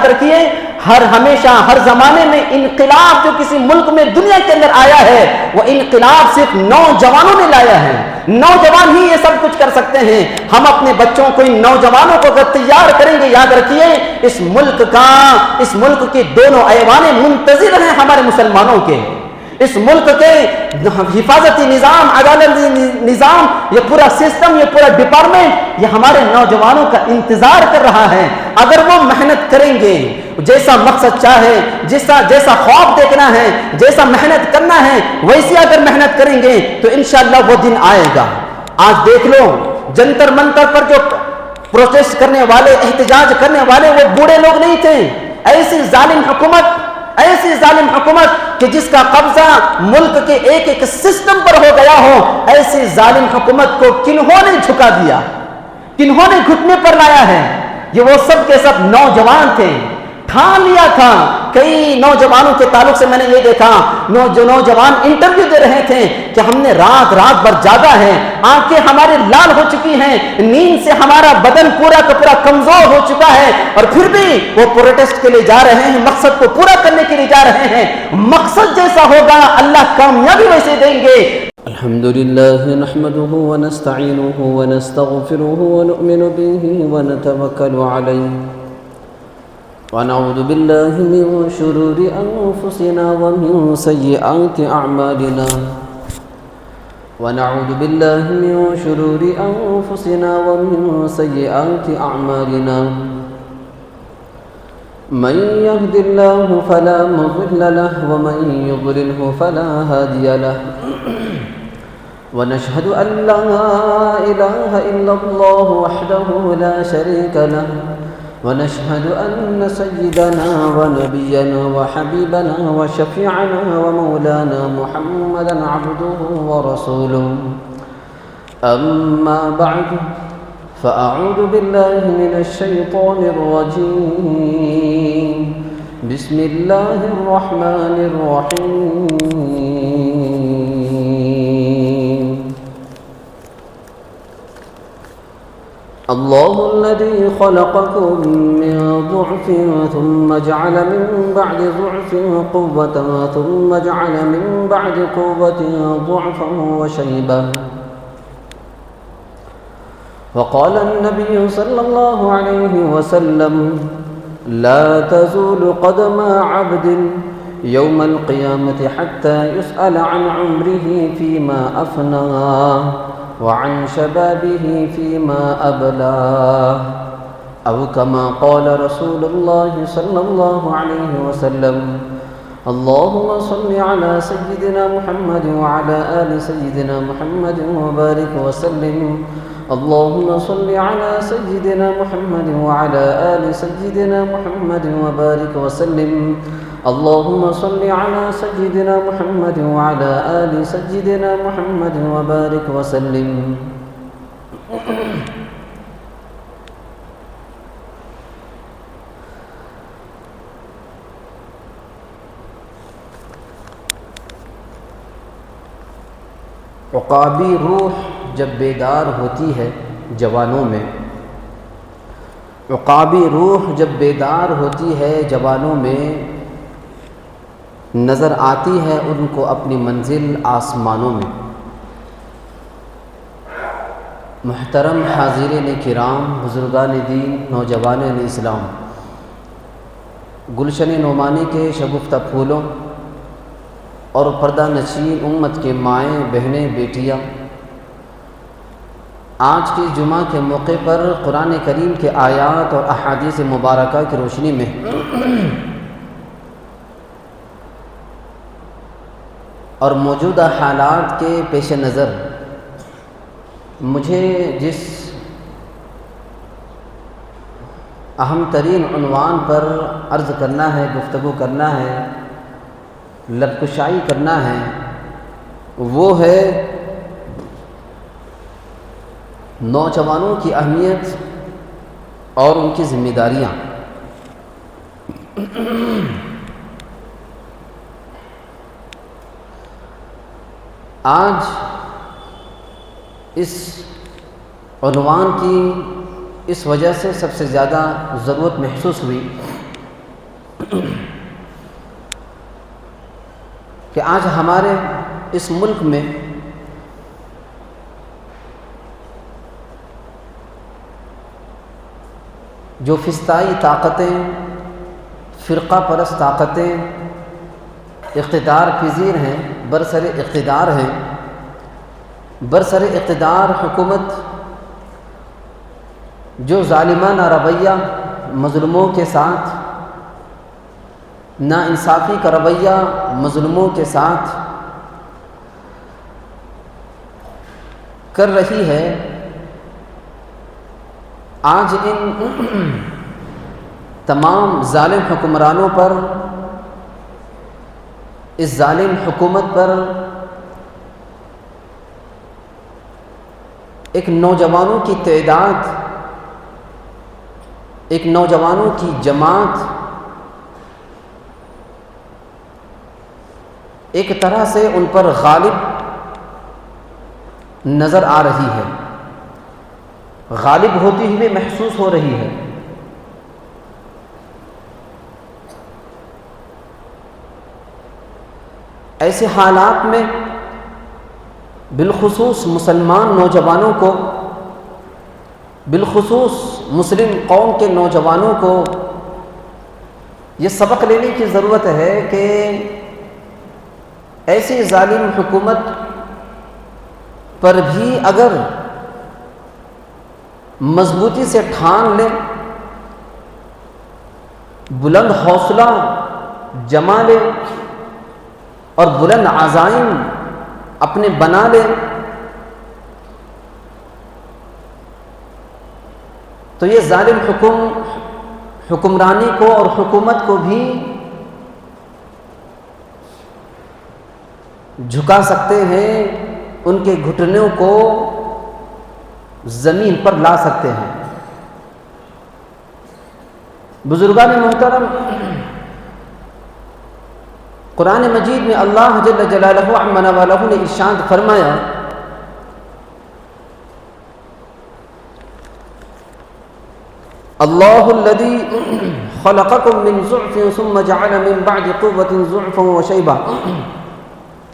رکھیے ہر ہمیشہ ہر زمانے میں انقلاب جو کسی ملک میں دنیا کے اندر آیا ہے وہ انقلاب صرف نوجوانوں نے لایا ہے. نوجوان ہی یہ سب کچھ کر سکتے ہیں. ہم اپنے بچوں کو ان نوجوانوں کو اگر تیار کریں گے, یاد رکھیے اس ملک کے دونوں ایوانے منتظر ہیں ہمارے مسلمانوں کے. اس ملک کے حفاظتی نظام, عدالتی نظام, یہ پورا سسٹم, یہ پورا ڈپارٹمنٹ یہ ہمارے نوجوانوں کا انتظار کر رہا ہے. اگر وہ محنت کریں گے, جیسا مقصد چاہے, جیسا خواب دیکھنا ہے, جیسا محنت کرنا ہے, ویسی اگر محنت کریں گے تو انشاءاللہ وہ دن آئے گا. آج دیکھ لو جنتر منتر پر جو پروٹیسٹ کرنے والے, احتجاج کرنے والے وہ بوڑھے لوگ نہیں تھے. ایسی ظالم حکومت کہ جس کا قبضہ ملک کے ایک ایک سسٹم پر ہو گیا ہو, ایسی ظالم حکومت کو کنہوں نے جھکا دیا, کنہوں نے گھٹنے پر لایا ہے؟ یہ وہ سب کے سب نوجوان تھے. ٹھان لیا تھا. کئی نوجوانوں کے تعلق سے میں نے یہ دیکھا, جو نوجوان انٹرویو دے رہے تھے کہ ہم نے رات بھر جاگا ہے, آنکھیں ہماری لال ہو چکی ہیں, نیند سے ہمارا بدن پورا کا پورا کمزور ہو چکا ہے, اور پھر بھی وہ پروٹیسٹ کے لیے جا رہے ہیں, مقصد کو پورا کرنے کے لیے جا رہے ہیں. مقصد جیسا ہوگا اللہ کامیابی ویسے دیں گے. الحمدللہ نحمده ونستعینه ونستغفره ونؤمن به ونتوکل علیہ ونعوذ باللہ من شرور انفسنا ومن سیئات اعمالنا ونعوذ باللہ من شرور انفسنا ومن سیئات اعمالنا من يهد الله فلا مضل له ومن يضلله فلا هادي له ونشهد أن لا إله إلا الله وحده لا شريك له ونشهد أن سيدنا ونبينا وحبيبنا وشفيعنا ومولانا محمدا عبده ورسوله أما بعد فأعوذ بالله من الشيطان الرجيم بسم الله الرحمن الرحيم الله الذي خلقكم من ضعف ثم جعل من بعد ضعف قوة ثم جعل من بعد قوة ضعفا وشيبا وقال النبي صلى الله عليه وسلم لا تزول قدم عبد يوم القيامة حتى يسأل عن عمره فيما أفناه وعن شبابه فيما أبلاه أو كما قال رسول الله صلى الله عليه وسلم اللهم صل على سيدنا محمد وعلى آل سيدنا محمد وبارك وسلم اللهم صل على سيدنا محمد وعلى آل سيدنا محمد وبارك وسلم اللهم صل على سيدنا محمد وعلى آل سيدنا محمد وبارك وسلم عقابی روح جب بیدار ہوتی ہے جوانوں میں, عقابی روح جب بیدار ہوتی ہے جوانوں میں, نظر آتی ہے ان کو اپنی منزل آسمانوں میں. محترم حاضرین کرام, بزرگان دین, نوجوانان اسلام, گلشن نعمانی کے شگفتہ پھولوں اور پردہ نشین امت کے مائیں, بہنیں, بیٹیاں, آج کے جمعہ کے موقع پر قرآن کریم کے آیات اور احادیث مبارکہ کی روشنی میں اور موجودہ حالات کے پیش نظر مجھے جس اہم ترین عنوان پر عرض کرنا ہے, گفتگو کرنا ہے, لب کشائی کرنا ہے, وہ ہے نوجوانوں کی اہمیت اور ان کی ذمہ داریاں. آج اس عنوان کی اس وجہ سے سب سے زیادہ ضرورت محسوس ہوئی کہ آج ہمارے اس ملک میں جو فسطائی طاقتیں، فرقہ پرست طاقتیں اقتدار پذیر ہیں، برسر اقتدار ہیں، برسر اقتدار حکومت جو ظالمانہ رویہ مظلوموں کے ساتھ، ناانصافی کا رویہ مظلوموں کے ساتھ کر رہی ہے، آج ان تمام ظالم حکمرانوں پر، اس ظالم حکومت پر ایک نوجوانوں کی تعداد، ایک نوجوانوں کی جماعت ایک طرح سے ان پر غالب نظر آ رہی ہے، غالب ہوتی ہوئی محسوس ہو رہی ہے۔ ایسے حالات میں بالخصوص مسلمان نوجوانوں کو، بالخصوص مسلم قوم کے نوجوانوں کو یہ سبق لینے کی ضرورت ہے کہ ایسی ظالم حکومت پر بھی اگر مضبوطی سے ٹھان لیں، بلند حوصلہ جما لیں اور بلند عزائم اپنے بنا لیں، تو یہ ظالم حکمرانی کو اور حکومت کو بھی جھکا سکتے ہیں، ان کے گھٹنوں کو زمین پر لا سکتے ہیں۔ بزرگان محترم، قرآن مجید میں اللہ جل جلالہ عما نوالہ نے ارشاد فرمایا، اللہ الذی خلقکم من ضعف ثم جعل من بعد قوة ضعفا وشیبا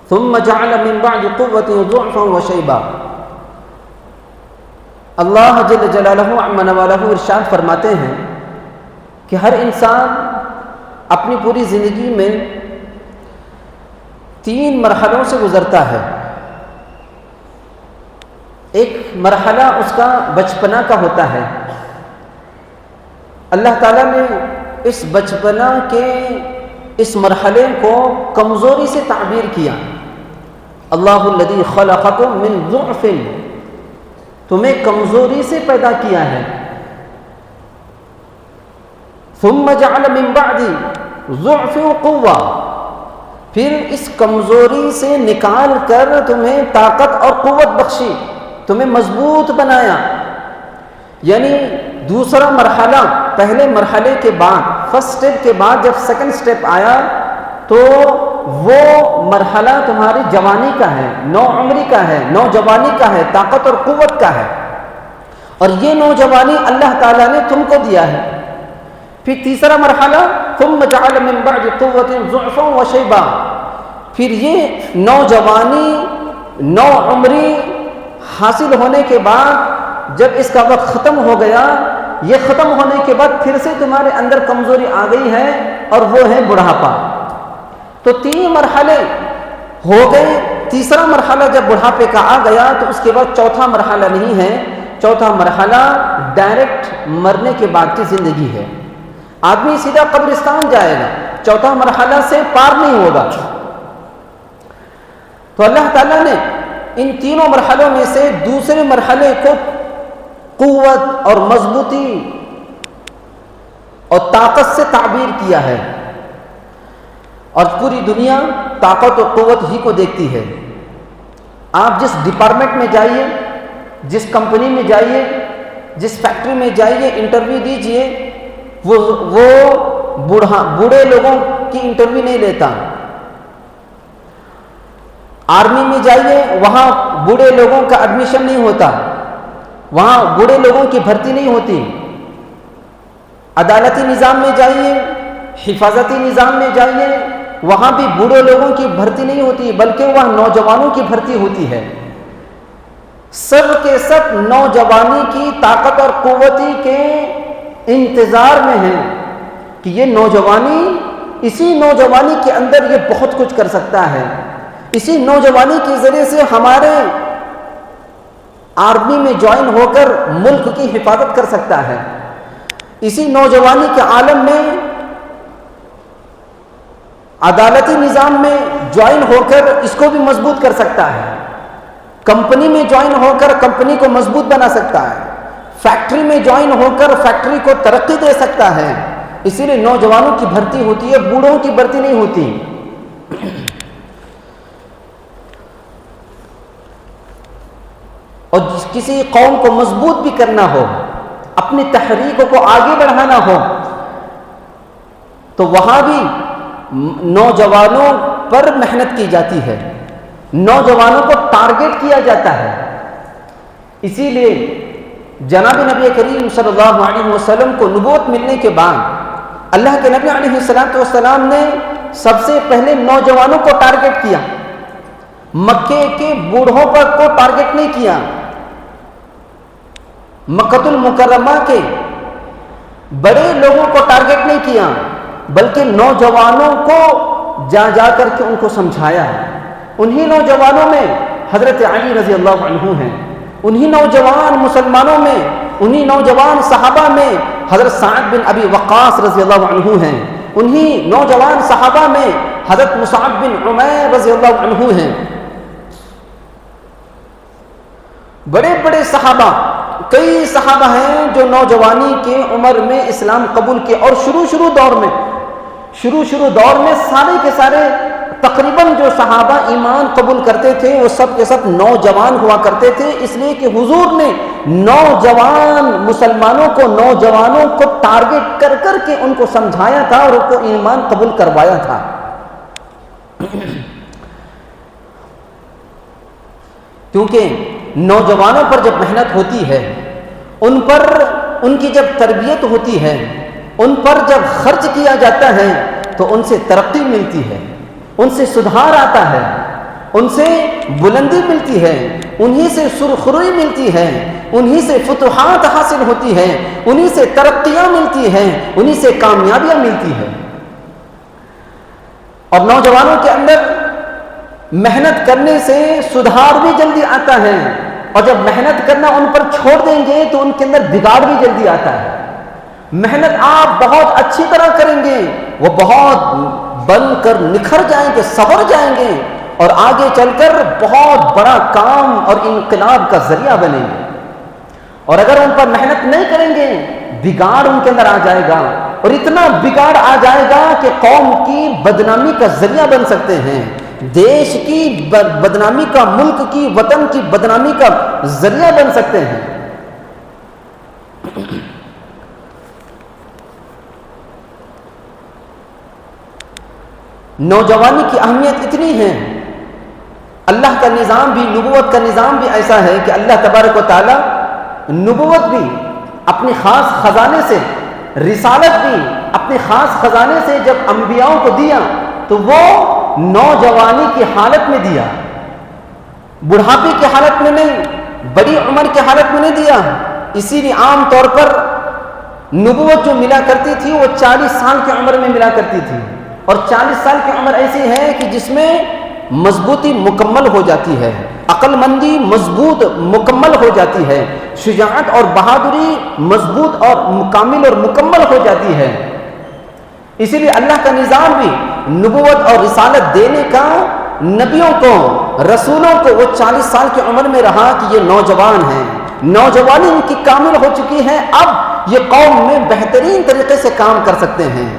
ثم جعل من بعد قوة ضعفا وشیبا۔ اللہ جل جلالہ عما نوالہ ارشاد فرماتے ہیں کہ ہر انسان اپنی پوری زندگی میں 3 مرحلوں سے گزرتا ہے۔ ایک مرحلہ اس کا بچپنا کا ہوتا ہے، اللہ تعالیٰ نے اس بچپنا کے اس مرحلے کو کمزوری سے تعبیر کیا۔ اللہ الذی خلقکم من ضعف، تمہیں کمزوری سے پیدا کیا ہے، ثم جعل من بعد ضعف قوة، پھر اس کمزوری سے نکال کر تمہیں طاقت اور قوت بخشی، تمہیں مضبوط بنایا۔ یعنی دوسرا مرحلہ، پہلے مرحلے کے بعد، فرسٹ سٹیپ کے بعد جب سیکنڈ سٹیپ آیا تو وہ مرحلہ تمہاری جوانی کا ہے، نوعمری کا ہے، نوجوانی کا ہے، طاقت اور قوت کا ہے، اور یہ نوجوانی اللہ تعالیٰ نے تم کو دیا ہے۔ پھر تیسرا مرحلہ، ثم جعل من بعد قوة ضعفا وشیبا، پھر یہ نوجوانی، نوعمری حاصل ہونے کے بعد جب اس کا وقت ختم ہو گیا، یہ ختم ہونے کے بعد پھر سے تمہارے اندر کمزوری آ گئی ہے اور وہ ہے بڑھاپا۔ تو 3 مرحلے ہو گئے، تیسرا مرحلہ جب بڑھاپے کا آ گیا تو اس کے بعد چوتھا مرحلہ نہیں ہے، چوتھا مرحلہ ڈائریکٹ مرنے کے بعد کی زندگی ہے، آدمی سیدھا قبرستان جائے گا، چوتھا مرحلہ سے پار نہیں ہوگا۔ تو اللہ تعالیٰ نے ان تینوں مرحلوں میں سے دوسرے مرحلے کو قوت اور مضبوطی اور طاقت سے تعبیر کیا ہے، اور پوری دنیا طاقت اور قوت ہی کو دیکھتی ہے۔ آپ جس ڈپارٹمنٹ میں جائیے، جس کمپنی میں جائیے، جس فیکٹری میں جائیے، انٹرویو دیجئے، وہ بوڑھے لوگوں کی انٹرویو نہیں لیتا۔ آرمی میں جائیے، وہاں بوڑھے لوگوں کا ایڈمیشن نہیں ہوتا، وہاں بوڑھے لوگوں کی بھرتی نہیں ہوتی۔ عدالتی نظام میں جائیے، حفاظتی نظام میں جائیے، وہاں بھی بوڑھے لوگوں کی بھرتی نہیں ہوتی بلکہ وہاں نوجوانوں کی بھرتی ہوتی ہے۔ سب کے سب نوجوانی کی طاقت اور قوتی کے انتظار میں ہیں کہ یہ نوجوانی، اسی نوجوانی کے اندر یہ بہت کچھ کر سکتا ہے، اسی نوجوانی کے ذریعے سے ہمارے آرمی میں جوائن ہو کر ملک کی حفاظت کر سکتا ہے، اسی نوجوانی کے عالم میں عدالتی نظام میں جوائن ہو کر اس کو بھی مضبوط کر سکتا ہے، کمپنی میں جوائن ہو کر کمپنی کو مضبوط بنا سکتا ہے، فیکٹری میں جوائن ہو کر فیکٹری کو ترقی دے سکتا ہے۔ اسی لیے نوجوانوں کی بھرتی ہوتی ہے، بوڑھوں کی بھرتی نہیں ہوتی۔ اور کسی قوم کو مضبوط بھی کرنا ہو، اپنی تحریکوں کو آگے بڑھانا ہو، تو وہاں بھی نوجوانوں پر محنت کی جاتی ہے، نوجوانوں کو ٹارگٹ کیا جاتا ہے۔ اسی لیے جناب نبی کریم صلی اللہ علیہ وسلم کو نبوت ملنے کے بعد اللہ کے نبی علیہ السلام نے سب سے پہلے نوجوانوں کو ٹارگٹ کیا، مکے کے بوڑھوں پر کو ٹارگٹ نہیں کیا، مکۃ المکرمہ کے بڑے لوگوں کو ٹارگٹ نہیں کیا، بلکہ نوجوانوں کو جا جا کر کے ان کو سمجھایا۔ انہی نوجوانوں میں حضرت علی رضی اللہ عنہ ہیں، انہی نوجوان مسلمانوں میں، انہی نوجوان صحابہ میں حضرت سعد بن ابی وقاص رضی اللہ عنہ ہیں، انہی نوجوان صحابہ میں حضرت مصعب بن عمیر رضی اللہ عنہ ہیں۔ بڑے بڑے صحابہ، کئی صحابہ ہیں جو نوجوانی کے عمر میں اسلام قبول کیے، اور شروع دور میں سارے کے سارے تقریباً جو صحابہ ایمان قبول کرتے تھے وہ سب کے سب نوجوان ہوا کرتے تھے، اس لیے کہ حضور نے نوجوان مسلمانوں کو، نوجوانوں کو ٹارگٹ کر کر کے ان کو سمجھایا تھا اور ان کو ایمان قبول کروایا تھا۔ کیونکہ نوجوانوں پر جب محنت ہوتی ہے، ان پر ان کی جب تربیت ہوتی ہے، ان پر جب خرچ کیا جاتا ہے تو ان سے ترقی ملتی ہے، ان سے سدھار آتا ہے، ان سے بلندی ملتی ہے، انہی سے سرخروئی ملتی ہے، انہی سے فتوحات حاصل ہوتی ہے، انہی سے ترقیاں ملتی ہیں، انہی سے کامیابیاں ملتی ہیں۔ اور نوجوانوں کے اندر محنت کرنے سے سدھار بھی جلدی آتا ہے، اور جب محنت کرنا ان پر چھوڑ دیں گے تو ان کے اندر بگاڑ بھی جلدی آتا ہے۔ محنت آپ بہت اچھی طرح کریں گے، وہ بہت بن کر نکھر جائیں گے، سنور جائیں گے، اور آگے چل کر بہت بڑا کام اور انقلاب کا ذریعہ بنیں گے۔ اور اگر ان پر محنت نہیں کریں گے، بگاڑ ان کے اندر آ جائے گا، اور اتنا بگاڑ آ جائے گا کہ قوم کی بدنامی کا ذریعہ بن سکتے ہیں، دیش کی بدنامی کا، ملک کی، وطن کی بدنامی کا ذریعہ بن سکتے ہیں۔ نوجوانی کی اہمیت اتنی ہے، اللہ کا نظام بھی، نبوت کا نظام بھی ایسا ہے کہ اللہ تبارک و تعالی نبوت بھی اپنے خاص خزانے سے، رسالت بھی اپنے خاص خزانے سے جب انبیاءوں کو دیا تو وہ نوجوانی کی حالت میں دیا، بڑھاپے کی حالت میں نہیں، بڑی عمر کی حالت میں نہیں دیا۔ اسی لیے عام طور پر نبوت جو ملا کرتی تھی وہ 40 سال کی عمر میں ملا کرتی تھی، اور 40 سال کی عمر ایسی ہے کہ جس میں مضبوطی مکمل ہو جاتی ہے، عقل مندی مضبوط مکمل ہو جاتی ہے، شجاعت اور بہادری مضبوط اور کامل اور مکمل ہو جاتی ہے۔ اسی لیے اللہ کا نظام بھی نبوت اور رسالت دینے کا نبیوں کو، رسولوں کو وہ 40 سال کی عمر میں رہا کہ یہ نوجوان ہیں، نوجوانی ان کی کامل ہو چکی ہے، اب یہ قوم میں بہترین طریقے سے کام کر سکتے ہیں،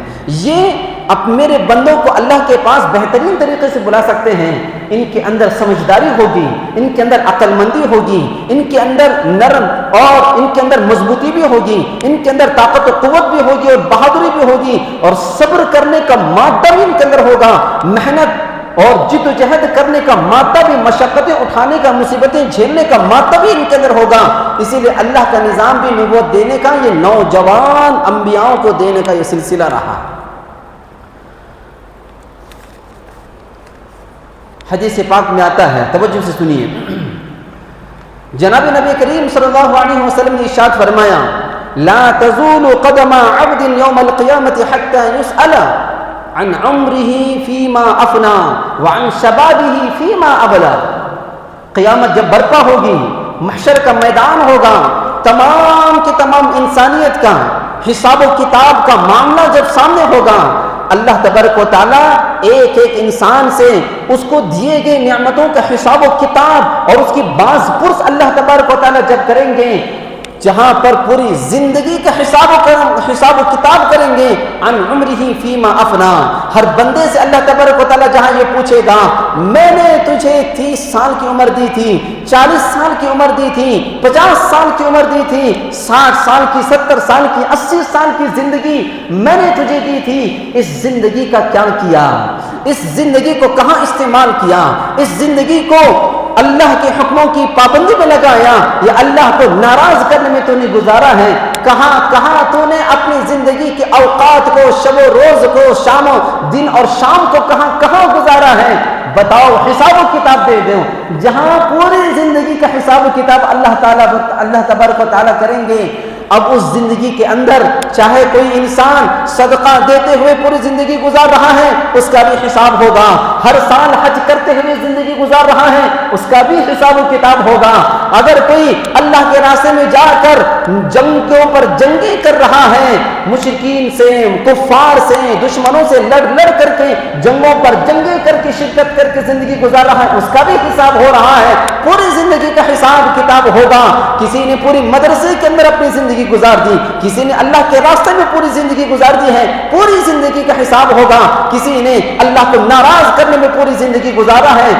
یہ اب میرے بندوں کو اللہ کے پاس بہترین طریقے سے بلا سکتے ہیں۔ ان کے اندر سمجھداری ہوگی، ان کے اندر عقل مندی ہوگی، ان کے اندر نرم اور ان کے اندر مضبوطی بھی ہوگی، ان کے اندر طاقت و قوت بھی ہوگی اور بہادری بھی ہوگی، اور صبر کرنے کا مادہ بھی ان کے اندر ہوگا، محنت اور جد و جہد کرنے کا مادہ بھی، مشقتیں اٹھانے کا، مصیبتیں جھیلنے کا مادہ بھی ان کے اندر ہوگا۔ اسی لیے اللہ کا نظام بھی نبوت دینے کا، یہ نوجوان انبیاءوں کو دینے کا یہ سلسلہ رہا۔ حدیث پاک میں آتا ہے، توجہ سے سنیے، جناب نبی کریم صلی اللہ علیہ وسلم نے ارشاد فرمایا لا تزول قدم عبد یوم القیامت حتی یسأل عن عمره فیما افنا وعن شبابه فیما ابلا. قیامت جب برپا ہوگی، محشر کا میدان ہوگا، تمام کی تمام انسانیت کا حساب و کتاب کا معاملہ جب سامنے ہوگا، اللہ تبارک و تعالیٰ ایک ایک انسان سے اس کو دیے گئے نعمتوں کا حساب و کتاب اور اس کی باز پرس اللہ تبارک و تعالیٰ جب کریں گے، جہاں پر پوری زندگی کا حساب و کتاب کریں گے، عن عمرہ فیما افنا، ہر بندے سے اللہ تبارک و تعالیٰ جہاں یہ پوچھے گا میں نے تجھے 30 سال کی عمر دی تھی، 40 سال کی عمر دی تھی، 50 سال کی عمر دی تھی، 60 سال کی، 70 سال کی، 80 سال کی زندگی میں نے تجھے دی تھی، اس زندگی کا کیا کیا؟ اس زندگی کو کہاں استعمال کیا؟ اس زندگی کو اللہ کے حکموں کی پابندی میں لگایا یا اللہ کو ناراض کرنے میں تو نے گزارا ہے؟ کہاں کہاں تو نے اپنی زندگی کے اوقات کو، شب و روز کو، شام و دن اور شام کو کہاں کہاں گزارا ہے؟ بتاؤ، حساب و کتاب دے دوں. جہاں پوری زندگی کا حساب و کتاب اللہ تبارک و تعالیٰ کریں گے، اب اس زندگی کے اندر چاہے کوئی انسان صدقہ دیتے ہوئے پوری زندگی گزار رہا ہے، اس کا بھی حساب ہوگا. ہر سال حج کرتے ہوئے زندگی گزار رہا ہے، اس کا بھی حساب و کتاب ہوگا. اگر کوئی اللہ کے راستے میں جا کر جنگوں پر جنگیں کر رہا ہے، مشرکین سے، کفار سے، دشمنوں سے لڑ کر کے جنگوں پر جنگیں کر کے شرکت کر کے زندگی گزار رہا ہے، اس کا بھی حساب ہو رہا ہے. پوری زندگی کا حساب کتاب ہوگا. کسی نے پوری مدرسے کے اندر اپنی زندگی گزار دی، کسی نے اللہ کے راستے میں پوری زندگی گزار دی ہے، پوری زندگی کا حساب ہوگا. کسی نے اللہ کو ناراض کرنے میں پوری زندگی گزارا ہے،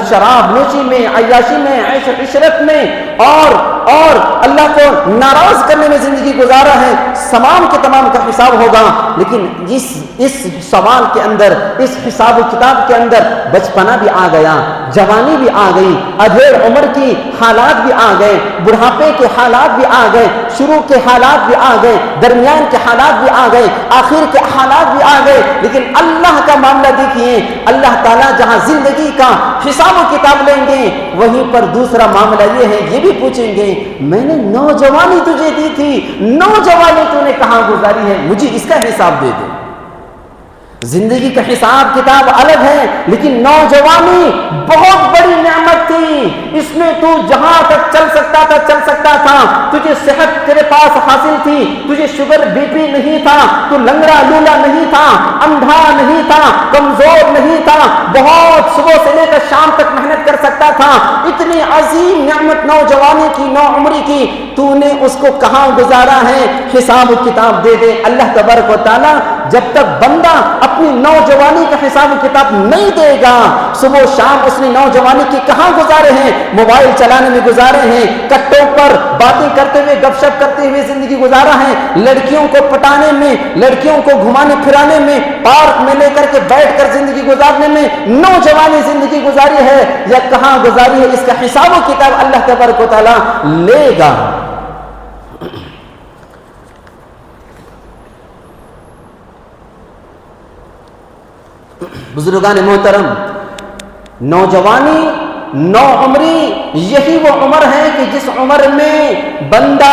شراب نوشی میں، عیاشی میں، عیش و عشرت میں اور اللہ کو ناراض کرنے میں زندگی گزارا ہے، تمام کے تمام کا حساب ہوگا. لیکن اس سوال کے اندر، اس حساب و کتاب کے اندر بچپنا بھی آ گیا، جوانی بھی آ گئی، ادھیڑ عمر کی حالات بھی آ گئے، بڑھاپے کے حالات بھی آ گئے، شروع کے حالات بھی آ گئے، درمیان کے حالات بھی آ گئے، آخر کے حالات بھی آ گئے. لیکن اللہ کا معاملہ دیکھیے، اللہ تعالیٰ جہاں زندگی کا حساب و کتاب لیں گے، وہیں پر دوسرا معاملہ یہ ہے، یہ بھی پوچھیں گے میں نے نوجوانی تجھے دی تھی، نوجوانی تو نے کہاں گزاری ہے، مجھے اس کا حساب دے دے. زندگی کا حساب کتاب الگ ہے، لیکن نوجوانی بہت بڑی نعمت تھی. اس میں تو جہاں تک چل سکتا تھا، تجھے صحت تیرے پاس حاصل تھی، تجھے شوگر بی پی نہیں تھا، تو لنگڑا لولا نہیں تھا، اندھا نہیں تھا، کمزور نہیں تھا، بہت صبح سے لے کر شام تک محنت کر سکتا تھا. اتنی عظیم نعمت نوجوانی کی، نو عمری کی، تو نے اس کو کہاں گزارا ہے؟ حساب و کتاب دے دے. اللہ تبارک و تعالیٰ جب تک بندہ اپنی نوجوانی کا حساب و کتاب نہیں دے گا، صبح و شام اس نے نوجوانی کی کہاں گزارے ہیں؟ موبائل چلانے میں گزارے ہیں، کٹوں پر باتیں کرتے ہوئے، گپ شپ کرتے ہوئے زندگی گزارا ہے، لڑکیوں کو پٹانے میں، لڑکیوں کو گھمانے پھرانے میں، پارک میں لے کر کے بیٹھ کر زندگی گزارنے میں نوجوانی زندگی گزاری ہے یا کہاں گزاری ہے؟ اس کا حساب و کتاب اللہ تبارک و تعالیٰ لے گا. بزرگان محترم، نوجوانی، نو عمری، یہی وہ عمر ہے کہ جس عمر میں بندہ،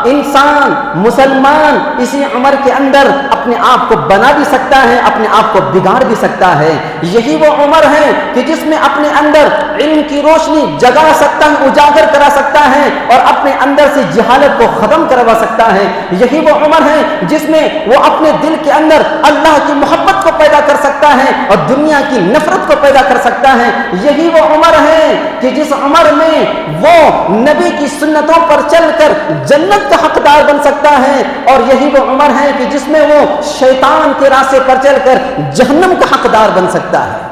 انسان، مسلمان اسی عمر کے اندر اپنے آپ کو بنا بھی سکتا ہے، اپنے آپ کو بگاڑ بھی سکتا ہے. یہی وہ عمر ہے کہ جس میں اپنے اندر علم کی روشنی جگا سکتا ہے، اجاگر کرا سکتا ہے اور اپنے اندر سے جہالت کو ختم کروا سکتا ہے. یہی وہ عمر ہے جس میں وہ اپنے دل کے اندر اللہ کی محبت کو پیدا کر سکتا ہے اور دنیا کی نفرت کو پیدا کر سکتا ہے. یہی وہ عمر ہے کہ جس عمر میں وہ نبی کی سنتوں پر چل کر جنت کا حقدار بن سکتا ہے، اور یہی وہ عمر ہے کہ جس میں وہ شیطان کے راستے پر چل کر جہنم کا حقدار بن سکتا ہے.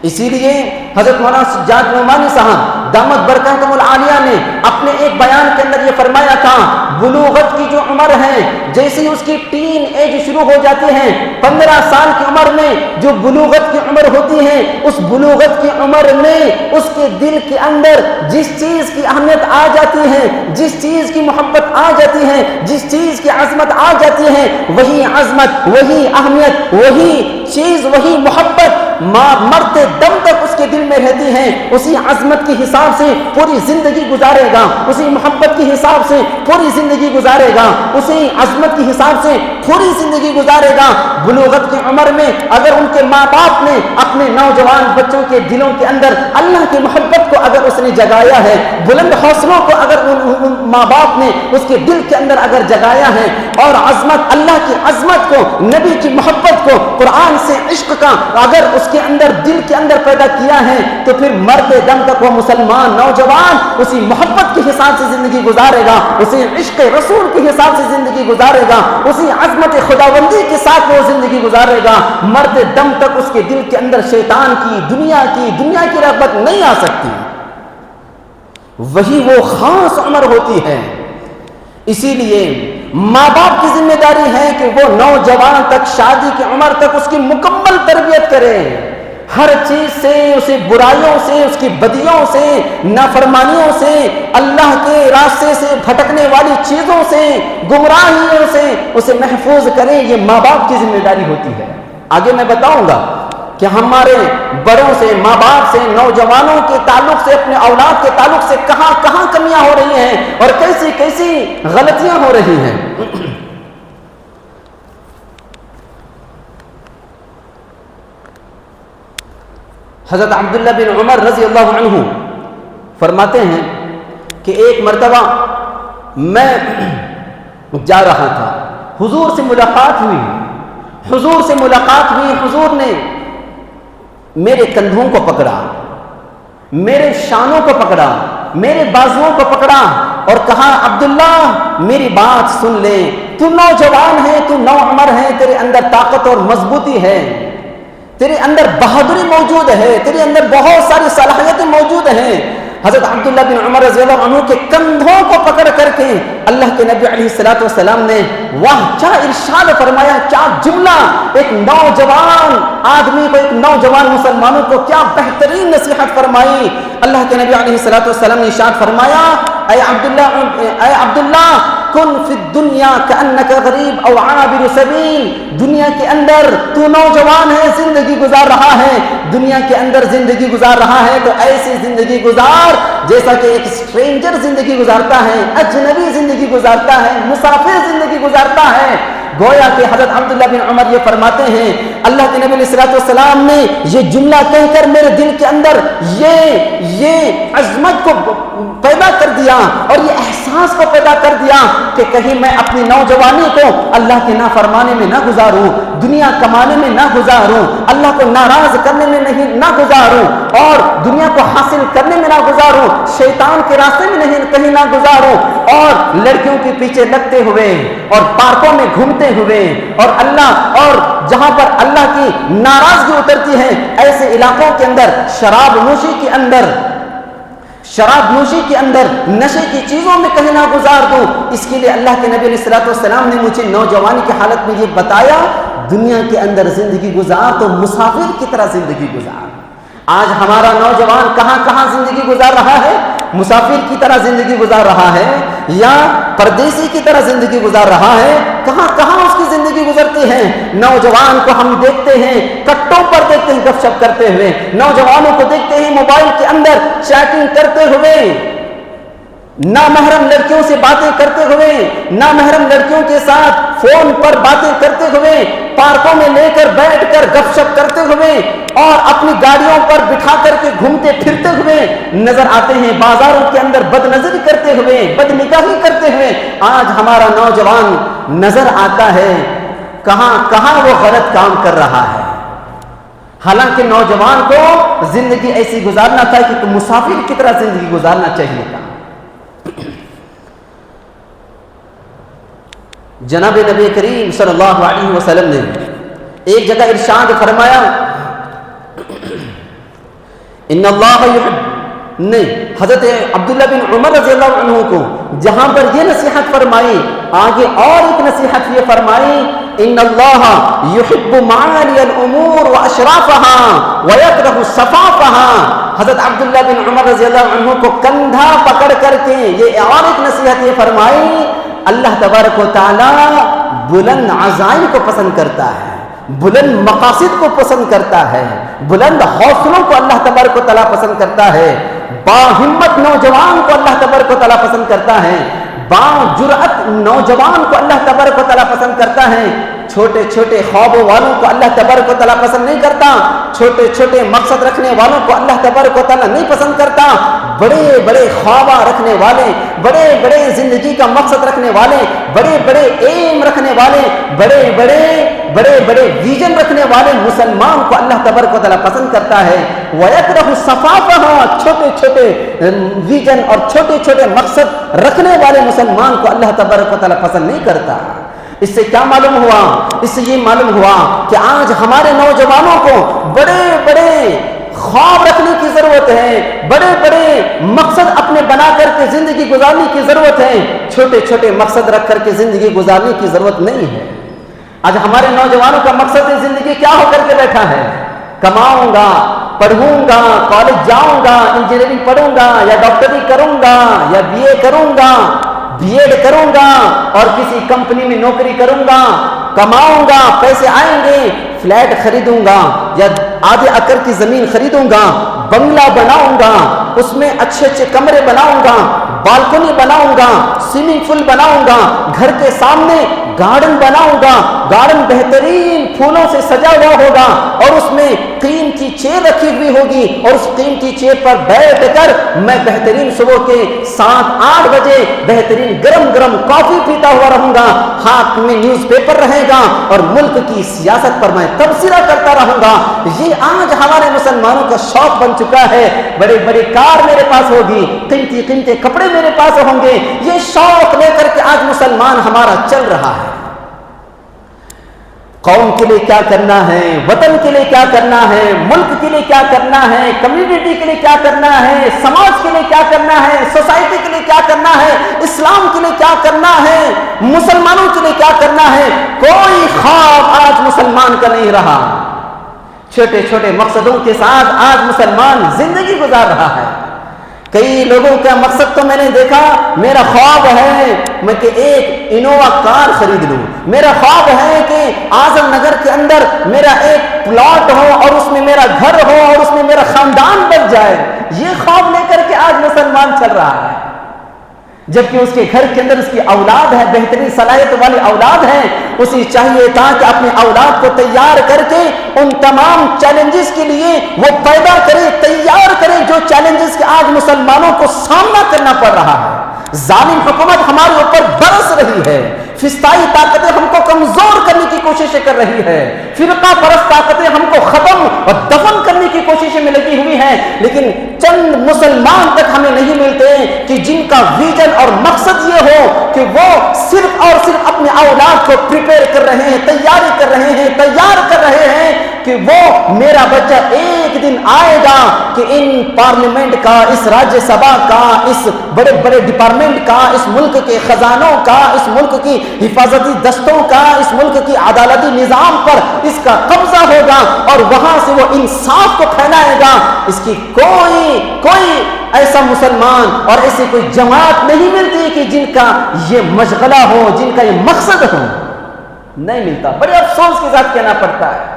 اسی لیے حضرت مولانا سجاد نعمانی صاحب دامت برکاتہم العالیہ نے اپنے ایک بیان کے اندر یہ فرمایا تھا، بلوغت کی جو عمر ہے، جیسے اس کی ٹین ایج شروع ہو جاتی ہے، 15 سال کی عمر میں جو بلوغت کی عمر ہوتی ہے، اس بلوغت کی عمر میں اس کے دل کے اندر جس چیز کی اہمیت آ جاتی ہے، جس چیز کی محبت آ جاتی ہے، جس چیز کی عظمت آ جاتی ہے، وہی عظمت، وہی اہمیت، وہی چیز، وہی محبت مرتے دم تک اس کے دل میں رہتی ہیں، اسی عظمت کے حساب سے پوری زندگی گزارے گا، اسی محبت کے حساب سے پوری زندگی گزارے گا، اسی عظمت کے حساب سے پوری زندگی گزارے گا۔ بلوغت کی عمر میں اگر ان کے ماں باپ نے اپنے نوجوان بچوں کے دلوں کے اندر اللہ کی محبت کو اگر اس نے جگایا ہے، بلند حوصلوں کو اگر ان ماں باپ نے اس کے دل کے اندر اگر جگایا ہے، اور عظمت اللہ کی عظمت کو، نبی کی محبت کو، قرآن سے عشق کا اگر اس کے اندر دل کے اندر پیدا کیا ہے، تو پھر مرتے دم تک وہ مسلمان نوجوان اسی محبت کے حساب سے زندگی گزارے گا، اسی عشق رسول کے حساب سے زندگی گزارے گا، اسی عظمت خداوندی کے ساتھ وہ زندگی گزارے گا۔ مرتے دم تک اس کے دل کے اندر شیطان کی، دنیا کی رغبت نہیں آ سکتی۔ وہی وہ خاص عمر ہوتی ہے۔ اسی لیے ماں باپ کی ذمہ داری ہے کہ وہ نوجوان تک، شادی کی عمر تک اس کی مکمل تربیت کرے، ہر چیز سے، اسے برائیوں سے، اس کی بدیوں سے، نافرمانیوں سے، اللہ کے راستے سے بھٹکنے والی چیزوں سے، گمراہیوں سے اسے محفوظ کریں۔ یہ ماں باپ کی ذمہ داری ہوتی ہے۔ آگے میں بتاؤں گا کہ ہمارے بڑوں سے، ماں باپ سے، نوجوانوں کے تعلق سے، اپنے اولاد کے تعلق سے کہاں کہاں کمیاں ہو رہی ہیں اور کیسی کیسی غلطیاں ہو رہی ہیں۔ حضرت عبداللہ بن عمر رضی اللہ عنہ فرماتے ہیں کہ ایک مرتبہ میں جا رہا تھا، حضور سے ملاقات ہوئی، حضور نے میرے کندھوں کو پکڑا، میرے شانوں کو پکڑا، میرے بازوؤں کو پکڑا اور کہا، عبداللہ میری بات سن لے، تو نوجوان ہے، تو نوعمر ہے، تیرے اندر طاقت اور مضبوطی ہے، تیرے اندر بہادری موجود ہے، تیرے اندر بہت ساری صلاحیتیں موجود ہیں۔ حضرت عبداللہ بن عمر رضی اللہ عنہ کے کندھوں کو پکڑ کر کے اللہ کے نبی علیہ السلام نے واہ کیا ارشاد فرمایا، کیا جملہ، ایک نوجوان آدمی کو، ایک نوجوان مسلمانوں کو کیا بہترین نصیحت فرمائی۔ اللہ کے نبی علیہ السلام نے ارشاد فرمایا، اے عبداللہ کن فی الدنیا کأنک غریب او عابر سبیل، دنیا کے اندر تو نوجوان ہے، زندگی گزار رہا ہے، دنیا کے اندر زندگی گزار رہا ہے تو ایسی زندگی گزار جیسا کہ ایک اسٹرینجر زندگی گزارتا ہے، اجنبی زندگی گزارتا ہے، مسافر زندگی گزارتا ہے۔ گویا کہ حضرت عبداللہ بن عمر یہ فرماتے ہیں، اللہ کے نبی علیہ السلام نے یہ جملہ کہہ کر میرے دل کے اندر یہ عظمت کو پیدا کر دیا اور یہ احساس کو پیدا کر دیا کہ کہیں میں اپنی نوجوانی کو اللہ کے نافرمانے میں نہ گزاروں، دنیا کمانے میں نہ گزاروں، اللہ کو ناراض کرنے میں نہ گزاروں، اور دنیا کو حاصل کرنے میں نہ گزاروں، شیطان کے راستے میں کہیں نہ گزاروں، اور لڑکیوں کے پیچھے لگتے ہوئے اور پارکوں میں گھومتے ہوئے اور جہاں پر اللہ کی ناراضگی اترتی ہے ایسے علاقوں کے اندر شراب نوشی کے اندر نشے کی چیزوں میں کہیں نہ گزار دوں۔ اس کے لیے اللہ کے نبی علیہ السلام نے مجھے نوجوانی کی حالت میں یہ بتایا، دنیا کے اندر زندگی گزار تو مسافر کی طرح زندگی گزار۔ آج ہمارا نوجوان کہاں کہاں زندگی گزار رہا ہے؟ مسافر کی طرح زندگی گزار رہا ہے یا پردیسی کی طرح زندگی گزار رہا ہے؟ کہاں کہاں اس کی زندگی گزرتی ہے؟ نوجوان کو ہم دیکھتے ہیں کٹوں پر دیکھتے ہیں گپ شپ کرتے ہوئے، نوجوانوں کو دیکھتے ہیں موبائل کے اندر چیٹنگ کرتے ہوئے، نامحرم لڑکیوں سے باتیں کرتے ہوئے، نامحرم لڑکیوں کے ساتھ فون پر باتیں کرتے ہوئے، پارکوں میں لے کر بیٹھ کر گپ شپ کرتے ہوئے اور اپنی گاڑیوں پر بٹھا کر کے گھومتے پھرتے ہوئے نظر آتے ہیں، بازاروں کے اندر بد نظری کرتے ہوئے، بد نگاہی کرتے ہوئے آج ہمارا نوجوان نظر آتا ہے۔ کہاں کہاں وہ غلط کام کر رہا ہے، حالانکہ نوجوان کو زندگی ایسی گزارنا تھا کہ مسافر کی طرح زندگی گزارنا چاہیے تھا۔ جناب نبی کریم صلی اللہ علیہ وسلم نے ایک جگہ ارشاد فرمایا، ان اللہ یحب، نہیں، حضرت عبداللہ بن عمر رضی اللہ عنہ کو جہاں پر یہ نصیحت فرمائی، آگے اور ایک نصیحت یہ فرمائی، ان اللہ یحب معالی الامور واشرافها ویکرہ صفافها۔ حضرت عبداللہ بن عمر رضی اللہ عنہ کو کندھا پکڑ کر کے یہ اور ایک نصیحت یہ فرمائی، اللہ تبارک و تعالی بلند عزائم کو پسند کرتا ہے، بلند مقاصد کو پسند کرتا ہے، بلند حوصلوں کو اللہ تبارک و تعالیٰ پسند کرتا ہے، باہمت نوجوان کو اللہ تبارک و تعالیٰ پسند کرتا ہے، باجرأت نوجوان کو اللہ تبارک و تعالیٰ پسند کرتا ہے۔ چھوٹے چھوٹے خوابوں والوں کو اللہ تبارک و تعالیٰ پسند نہیں کرتا، چھوٹے چھوٹے مقصد رکھنے والوں کو اللہ تبارک و تعالیٰ نہیں پسند کرتا، بڑے بڑے خواب رکھنے والے، بڑے بڑے زندگی کا مقصد رکھنے والے، بڑے بڑے ایم رکھنے والے، بڑے بڑے ویژن رکھنے والے مسلمان کو اللہ تبارک و تعالیٰ پسند کرتا ہے۔ وَيَكْرَهُ صَفَافَهَا، چھوٹے چھوٹے ویژن اور چھوٹے چھوٹے مقصد رکھنے والے مسلمان کو اللہ تبارک و تعالیٰ پسند نہیں کرتا۔ اس سے کیا معلوم ہوا؟ اس سے یہ معلوم ہوا کہ آج ہمارے نوجوانوں کو بڑے بڑے خواب رکھنے کی ضرورت ہے، بڑے بڑے مقصد اپنے بنا کر کے زندگی گزارنے کی ضرورت ہے، چھوٹے چھوٹے مقصد رکھ کر کے زندگی گزارنے کی ضرورت نہیں ہے۔ آج ہمارے نوجوانوں کا مقصد زندگی کیا ہو کر کے بیٹھا ہے؟ کماؤں گا، پڑھوں گا، کالج جاؤں گا، انجینئرنگ پڑھوں گا، یا ڈاکٹری کروں گا، یا BA کروں گا، BEd کروں گا اور کسی کمپنی میں نوکری کروں گا، کماؤں گا، پیسے آئیں گے، فلیٹ خریدوں گا یا آدھے ایکڑ کی زمین خریدوں گا، بنگلہ بناؤں گا، اس میں اچھے اچھے کمرے بناؤں گا، بالکنی بناؤں گا، سوئمنگ پول بناؤں گا، گھر کے سامنے گارڈن بناؤں گا، گارڈن بہترین پھولوں سے سجا ہوا ہوگا اور اس میں قیمتی چیئر رکھی ہوئی ہوگی اور اس قیمتی چیئر پر بیٹھ کر میں بہترین صبح کے 7-8 بجے بہترین گرم گرم کافی پیتا ہوا رہوں گا، ہاتھ میں نیوز پیپر رہے گا اور ملک کی سیاست پر میں تبصرہ کرتا رہوں گا۔ یہ آج ہمارے مسلمانوں کا شوق بن چکا ہے۔ بڑے بڑے کار میرے پاس ہوگی، قیمتی قیمتی کپڑے میرے پاس ہوں گے، یہ شوق لے کر کے آج مسلمان ہمارا چل رہا ہے۔ قوم کے لیے کیا کرنا ہے، وطن کے لیے کیا کرنا ہے، ملک کے لیے کیا کرنا ہے، کمیونٹی کے لیے کیا کرنا ہے، سماج کے لیے کیا کرنا ہے، سوسائٹی کے لیے کیا کرنا ہے، اسلام کے لیے کیا کرنا ہے، مسلمانوں کے لیے کیا کرنا ہے، کوئی خواب آج مسلمان کا نہیں رہا۔ چھوٹے چھوٹے مقصدوں کے ساتھ آج مسلمان زندگی گزار رہا ہے۔ کئی لوگوں کا مقصد تو میں نے دیکھا، میرا خواب ہے میں کہ ایک انووا کار خرید لوں، میرا خواب ہے کہ اعظم نگر کے اندر میرا ایک پلاٹ ہو اور اس میں میرا گھر ہو اور اس میں میرا خاندان بن جائے۔ یہ خواب لے کر کے آج مسلمان چل رہا ہے، جبکہ اس کے گھر کے اندر اس کی اولاد ہے، بہترین صلاحیت والی اولاد ہے۔ اسے چاہیے تھا کہ اپنے اولاد کو تیار کر کے ان تمام چیلنجز کے لیے وہ پیدا کرے، تیار کرے جو چیلنجز کے آج مسلمانوں کو سامنا کرنا پڑ رہا ہے۔ ظالم حکومت ہمارے اوپر برس رہی ہے، فسطائی طاقتیں ہم کو کمزور کرنے کی کوششیں کر رہی ہے، فرقہ پرست طاقتیں ہم کو ختم اور دفن کرنے کی کوششیں میں لگی ہوئی ہیں، لیکن چند مسلمان تک ہمیں نہیں ملتے کہ جن کا ویژن اور مقصد یہ ہو کہ وہ صرف اور صرف اپنے اولاد کو پریپیئر کر رہے ہیں، تیاری کر رہے ہیں، تیار کر رہے ہیں کہ وہ میرا بچہ ایک دن آئے گا کہ ان پارلیمنٹ کا، اس راجیہ سبھا کا، اس بڑے بڑے ڈپارٹمنٹ کا، اس ملک کے خزانوں کا، اس ملک کی حفاظتی دستوں کا، اس ملک کی عدالتی نظام پر اس کا قبضہ ہوگا اور وہاں سے وہ انصاف کو پھیلائے گا۔ اس کی کوئی ایسا مسلمان اور ایسی کوئی جماعت نہیں ملتی کہ جن کا یہ مشغلہ ہو، جن کا یہ مقصد ہو، نہیں ملتا۔ بڑے افسوس کے ساتھ کہنا پڑتا ہے۔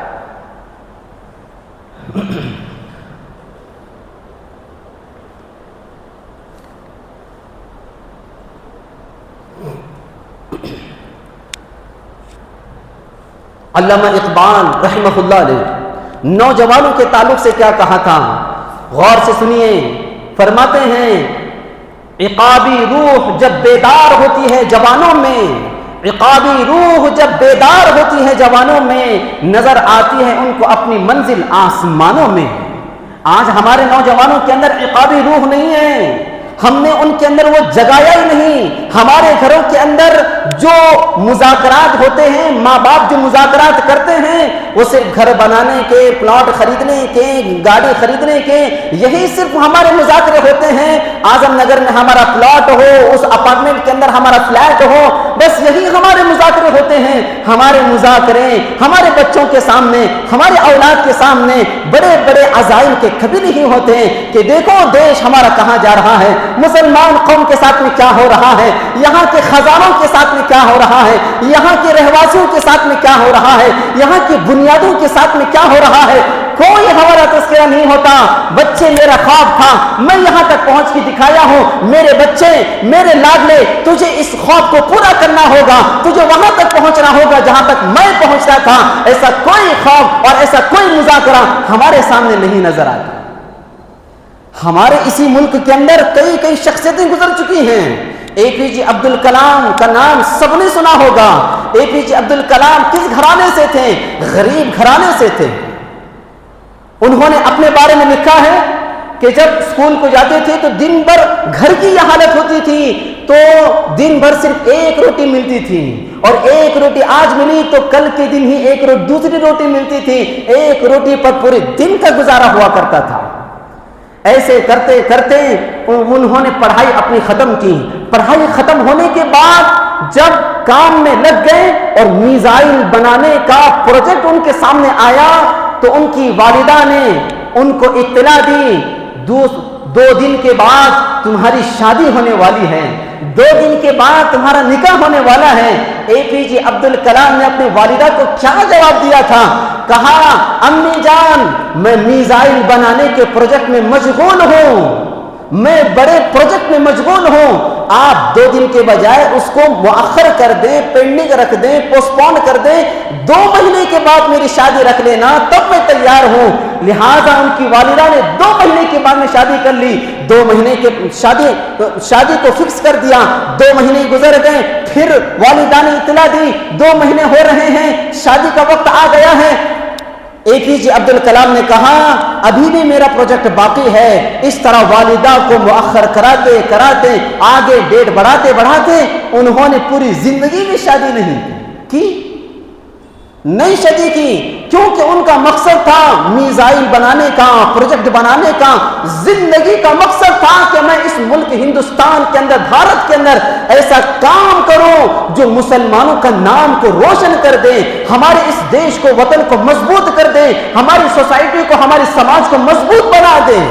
علامہ اقبال رحمہ اللہ علیہ نوجوانوں کے تعلق سے کیا کہا تھا، غور سے سنیے۔ فرماتے ہیں عقابی روح جب بیدار ہوتی ہے جوانوں میں، عقابی روح جب بیدار ہوتی ہے جوانوں میں، نظر آتی ہے ان کو اپنی منزل آسمانوں میں۔ آج ہمارے نوجوانوں کے اندر عقابی روح نہیں ہے، ہم نے ان کے اندر وہ جگایا ہی نہیں۔ ہمارے گھروں کے اندر جو مذاکرات ہوتے ہیں، ماں باپ جو مذاکرات کرتے ہیں، وہ صرف گھر بنانے کے، پلاٹ خریدنے کے، گاڑی خریدنے کے، یہی صرف ہمارے مذاکرے ہوتے ہیں۔ اعظم نگر میں ہمارا پلاٹ ہو، اس اپارٹمنٹ کے اندر ہمارا فلیٹ ہو، بس یہی ہمارے مذاکرے ہوتے ہیں۔ ہمارے مذاکرے ہمارے بچوں کے سامنے، ہمارے اولاد کے سامنے بڑے بڑے عزائم کے کبھی نہیں ہوتے کہ دیکھو دیش ہمارا کہاں جا رہا ہے، مسلمان قوم کے ساتھ میں کیا ہو رہا ہے، یہاں کے خزانوں کے ساتھ میں کیا ہو رہا ہے، یہاں کے رہواسیوں کے ساتھ میں کیا ہو رہا ہے، یہاں کی بنیادوں کے ساتھ میں کیا ہو رہا ہے۔ کوئی ہمارا تذکرہ نہیں ہوتا. بچے میرا خواب تھا, میں یہاں تک پہنچ کے دکھایا ہوں. میرے بچے, میرے لاڈلے, تجھے اس خواب کو پورا کرنا ہوگا, تجھے وہاں تک پہنچنا ہوگا جہاں تک میں پہنچتا تھا. ایسا کوئی خواب اور ایسا کوئی مذاکرہ ہمارے سامنے نہیں نظر آتا. ہمارے اسی ملک کے اندر کئی شخصیتیں گزر چکی ہیں. اے پی جے عبد الکلام کا نام سب نے سنا ہوگا. اے پی جے عبد الکلام کس گھرانے سے تھے؟ غریب گھرانے سے تھے. انہوں نے اپنے بارے میں لکھا ہے کہ جب اسکول کو جاتے تھے تو دن بھر گھر کی یہ حالت ہوتی تھی, تو دن بھر صرف ایک روٹی ملتی تھی, اور ایک روٹی آج ملی تو کل کے دن ہی دوسری روٹی ملتی تھی. ایک روٹی پر پورے دن کا گزارا ہوا کرتا تھا. ایسے کرتے کرتے انہوں نے پڑھائی اپنی ختم کی. پڑھائی ختم ہونے کے بعد جب کام میں لگ گئے اور میزائل بنانے کا پروجیکٹ ان کے سامنے آیا تو ان کی والدہ نے ان کو اطلاع دی, 2 دن کے بعد تمہاری شادی ہونے والی ہے, 2 دن کے بعد تمہارا نکاح ہونے والا ہے. اے پی جے عبد الکلام نے اپنی والدہ کو کیا جواب دیا تھا؟ کہا, امی جان, میں میزائل بنانے کے پروجیکٹ میں مشغول ہوں, میں بڑے پروجیکٹ میں مشغول ہوں. آپ 2 دن کے بجائے اس کو مؤخر کر دیں, پینڈنگ رکھ دیں, پوسٹ پون کر دیں, 2 مہینے کے بعد میری شادی رکھ لینا, تب میں تیار ہوں. لہٰذا ان کی والدہ نے 2 مہینے کے بعد میں شادی کر لی. 2 مہینے کے شادی کو فکس کر دیا. 2 مہینے گزر گئے, پھر والدہ نے اطلاع دی 2 مہینے ہو رہے ہیں, شادی کا وقت آ گیا ہے. اے پی جے عبد الکلام نے کہا, ابھی بھی میرا پروجیکٹ باقی ہے. اس طرح والدہ کو مؤخر کراتے کراتے آگے ڈیٹ بڑھاتے انہوں نے پوری زندگی میں شادی نہیں شادی کی, کیونکہ ان کا مقصد تھا میزائل بنانے کا, پروجیکٹ بنانے کا. زندگی کا مقصد تھا کہ میں اس ملک ہندوستان کے اندر, بھارت کے اندر ایسا کام کروں جو مسلمانوں کا نام کو روشن کر دے, ہمارے اس دیش کو, وطن کو مضبوط کر دے, ہماری سوسائٹی کو, ہمارے سماج کو مضبوط بنا دے.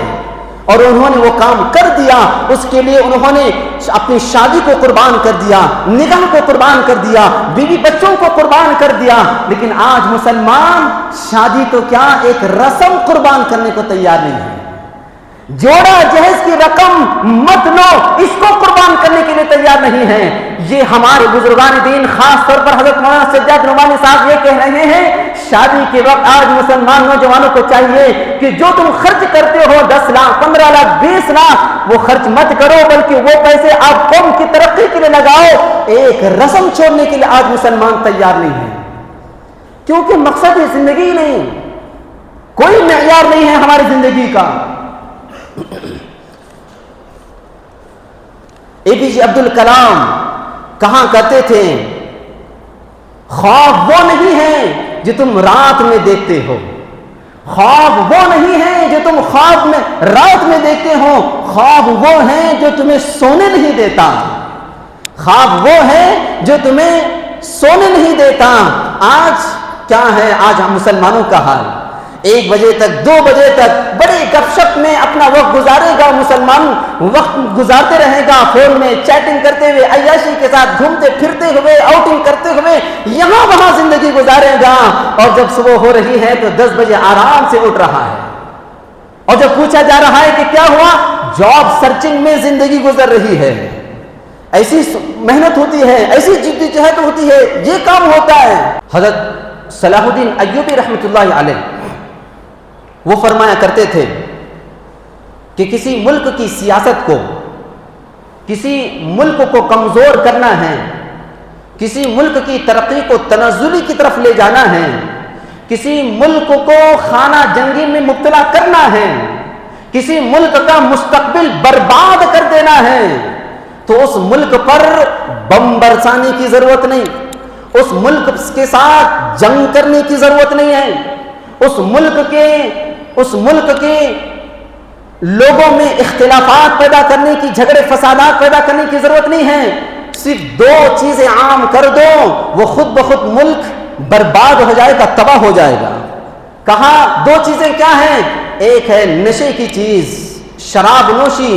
اور انہوں نے وہ کام کر دیا. اس کے لیے انہوں نے اپنی شادی کو قربان کر دیا, نکاح کو قربان کر دیا, بیوی بچوں کو قربان کر دیا. لیکن آج مسلمان شادی تو کیا, ایک رسم قربان کرنے کو تیار نہیں ہے. جوڑا جہیز کی رقم مت لو, اس کو قربان کرنے کے لیے تیار نہیں ہے. یہ ہمارے بزرگان دین, خاص طور پر حضرت مولانا سجاد نعمانی صاحب یہ کہہ رہے ہیں, شادی کے وقت آج مسلمان نوجوانوں کو چاہیے کہ جو تم خرچ کرتے ہو 10 لاکھ 15 لاکھ 20 لاکھ, وہ خرچ مت کرو, بلکہ وہ پیسے آپ قوم کی ترقی کے لیے لگاؤ. ایک رسم چھوڑنے کے لیے آج مسلمان تیار نہیں ہے, کیونکہ مقصد ہے زندگی نہیں, کوئی معیار نہیں ہے ہماری زندگی کا. اے پی جے عبد الکلام کہاں کرتے تھے, خواب وہ نہیں ہے جو تم رات میں دیکھتے ہو, خواب وہ نہیں ہے جو تم خواب میں رات میں دیکھتے ہو, خواب وہ ہے جو تمہیں سونے نہیں دیتا, خواب وہ ہے جو تمہیں سونے نہیں دیتا. آج کیا ہے, آج ہم مسلمانوں کا حال, 1 بجے تک 2 بجے تک بڑی گپ شپ میں اپنا وقت گزارے گا. مسلمان وقت گزارتے رہے گا فون میں, چیٹنگ کرتے ہوئے, عیاشی کے ساتھ گھومتے پھرتے ہوئے, آؤٹنگ کرتے ہوئے یہاں وہاں زندگی گزارے گا. اور جب صبح ہو رہی ہے تو 10 بجے آرام سے اٹھ رہا ہے, اور جب پوچھا جا رہا ہے کہ کیا ہوا, جاب سرچنگ میں زندگی گزر رہی ہے. ایسی محنت ہوتی ہے, ایسی جدوجہد ہوتی ہے, یہ کام ہوتا ہے. حضرت صلاح الدین ایوبی رحمۃ اللہ علیہ وہ فرمایا کرتے تھے کہ کسی ملک کی سیاست کو, کسی ملک کو کمزور کرنا ہے, کسی ملک کی ترقی کو تنزلی کی طرف لے جانا ہے, کسی ملک کو خانہ جنگی میں مبتلا کرنا ہے, کسی ملک کا مستقبل برباد کر دینا ہے, تو اس ملک پر بم برسانے کی ضرورت نہیں, اس ملک کے ساتھ جنگ کرنے کی ضرورت نہیں ہے, اس ملک کے لوگوں میں اختلافات پیدا کرنے کی, جھگڑے فسادات پیدا کرنے کی ضرورت نہیں ہے. صرف 2 چیزیں عام کر دو, وہ خود بخود ملک برباد ہو جائے گا, تباہ ہو جائے گا. کہا 2 چیزیں کیا ہیں, ایک ہے نشے کی چیز, شراب نوشی,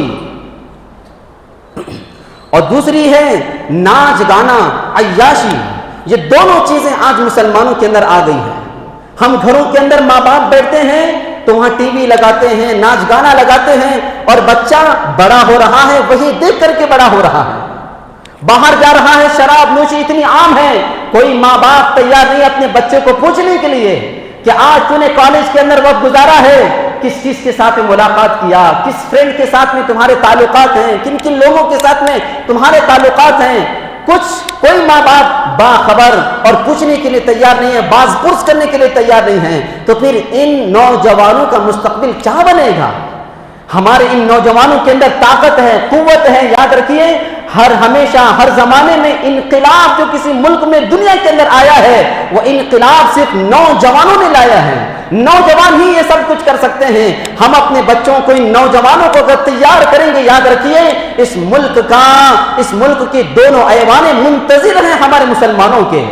اور دوسری ہے ناچ گانا, عیاشی. یہ دونوں چیزیں آج مسلمانوں کے اندر آ گئی ہیں. ہم گھروں کے اندر ماں باپ بیٹھتے ہیں تو وہاں ٹی وی لگاتے ہیں، ناچ گانا لگاتے ہیں، اور بچہ بڑا ہو رہا ہے وہی دیکھ کر کے بڑا ہو رہا ہے۔ باہر جا رہا ہے، شراب نوشی اتنی عام ہے، کوئی ماں باپ تیار نہیں اپنے بچے کو پوچھنے کے لیے کہ آج تو نے کالج کے اندر وقت گزارا ہے، کس چیز کے ساتھ ملاقات کیا، کس فرینڈ کے ساتھ میں تمہارے تعلقات ہیں، کن کن لوگوں کے ساتھ میں تمہارے تعلقات ہیں۔ کوئی ماں باپ باخبر اور پوچھنے کے لیے تیار نہیں ہے، باز پرس کرنے کے لیے تیار نہیں ہے، تو پھر ان نوجوانوں کا مستقبل کیا بنے گا؟ ہمارے ان نوجوانوں کے اندر طاقت ہے، قوت ہے۔ یاد رکھیے، ہمیشہ ہر زمانے میں انقلاب جو کسی ملک میں دنیا کے اندر آیا ہے، وہ انقلاب صرف نوجوانوں نے لایا ہے۔ نوجوان ہی یہ سب کچھ کر سکتے ہیں۔ ہم اپنے بچوں کو، ان نوجوانوں کو اگر تیار کریں گے، یاد رکھیے اس ملک کے دونوں ایوان منتظر ہیں ہمارے مسلمانوں کے۔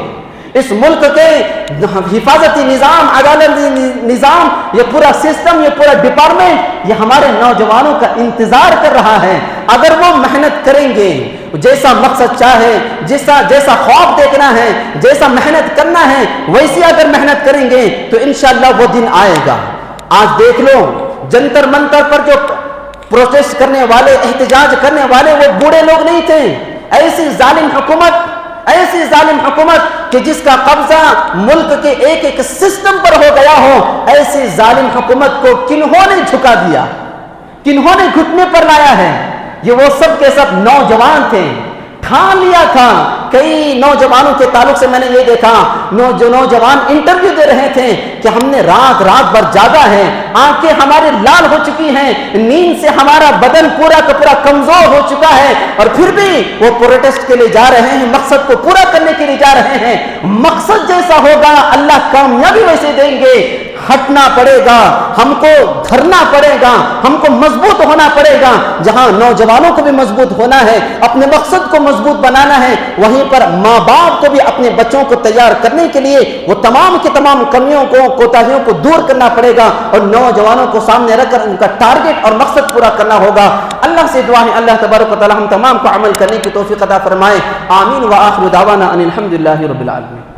اس ملک کے حفاظتی نظام، عدالتی نظام، یہ پورا سسٹم، یہ پورا ڈپارٹمنٹ، یہ ہمارے نوجوانوں کا انتظار کر رہا ہے۔ اگر وہ محنت کریں گے، جیسا مقصد چاہے، جیسا خواب دیکھنا ہے، جیسا محنت کرنا ہے، ویسی اگر محنت کریں گے تو انشاءاللہ وہ دن آئے گا۔ آج دیکھ لو، جنتر منتر پر جو پروٹیسٹ کرنے والے، احتجاج کرنے والے، وہ بوڑھے لوگ نہیں تھے۔ ایسی ظالم حکومت کہ جس کا قبضہ ملک کے ایک ایک سسٹم پر ہو گیا ہو، ایسی ظالم حکومت کو کنہوں نے جھکا دیا، کنہوں نے گھٹنے پر لایا ہے؟ یہ وہ سب کے سب نوجوان تھے۔ ٹھان لیا تھا۔ کئی نوجوانوں کے تعلق سے میں نے یہ دیکھا، جو نوجوان انٹرویو دے رہے تھے کہ ہم نے رات بھر جاگا ہے، آنکھیں ہماری لال ہو چکی ہیں، نیند سے ہمارا بدن پورا کا پورا کمزور ہو چکا ہے، اور پھر بھی وہ پروٹیسٹ کے لیے جا رہے ہیں، مقصد کو پورا کرنے کے لیے جا رہے ہیں۔ مقصد جیسا ہوگا اللہ کامیابی ویسے دیں گے۔ ہٹنا پڑے گا، ہم کو دھرنا پڑے گا، ہم کو مضبوط ہونا پڑے گا۔ جہاں نوجوانوں کو بھی مضبوط ہونا ہے، اپنے مقصد کو مضبوط بنانا ہے، وہیں پر ماں باپ کو بھی اپنے بچوں کو تیار کرنے کے لیے وہ تمام کی تمام کمیوں کو، کوتاہیوں کو دور کرنا پڑے گا، اور نوجوانوں کو سامنے رکھ کر ان کا ٹارگٹ اور مقصد پورا کرنا ہوگا۔ اللہ سے دعا ہے اللہ تبارک و تعالی ہم تمام کو عمل کرنے کی توفیق عطا فرمائے۔ آمین۔ وآخر دعوانا ان الحمد للہ رب العالمین۔